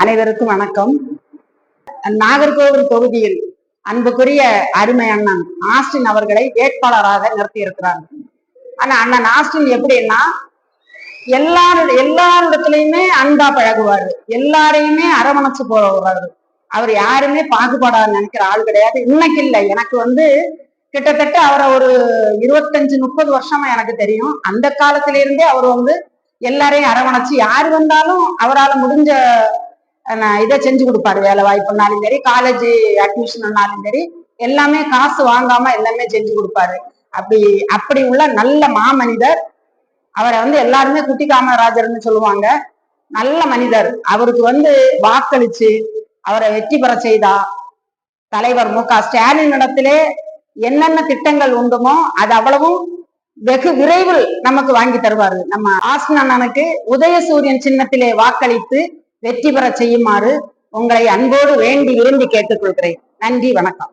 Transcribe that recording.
அனைவருக்கும் வணக்கம். நாகர்கோவில் தொகுதியில் அன்புக்குரிய அருமை அண்ணன் ஆஸ்டின் அவர்களை வேட்பாளராக நிறுத்தியிருக்கிறார். ஆனா அண்ணன் ஆஸ்டின் எப்படின்னா எல்லாரிடத்துலயுமே அன்பா பழகுவாரு, எல்லாரையுமே அரவணைச்சு போறாரு. அவர் யாருமே பாகுபாடா நினைக்கிற ஆள் கிடையாது. இன்னைக்கு இல்லை, எனக்கு கிட்டத்தட்ட அவரை ஒரு 25-30 வருஷமா எனக்கு தெரியும். அந்த காலத்தில இருந்தே அவர் எல்லாரையும் அரவணைச்சு யாரு வந்தாலும் அவரால் முடிஞ்ச இதை செஞ்சு கொடுப்பாரு. வேலை வாய்ப்புனாலும் சரி, காலேஜ் அட்மிஷன்னாலும் சரி, எல்லாமே காசு வாங்காம எல்லாமே செஞ்சு கொடுப்பாரு. அப்படி உள்ள நல்ல மாமனிதர். அவரை எல்லாருமே குட்டி காமராஜர்னு சொல்லுவாங்க. நல்ல மனிதர். அவருக்கு வாக்களிச்சு அவரை வெற்றி பெற செய்தா தலைவர் மு.க.ஸ்டாலின் இடத்திலே என்னென்ன திட்டங்கள் உண்டுமோ அது அவ்வளவும் வெகு விரைவில் நமக்கு வாங்கி தருவாரு. நம்ம ஆஸ்டின் அண்ணனுக்கு உதயசூரியன் சின்னத்திலே வாக்களித்து வெற்றி பெற செய்யுமாறு உங்களை அன்போடு வேண்டி விரும்பி கேட்டுக்கொள்கிறேன். நன்றி, வணக்கம்.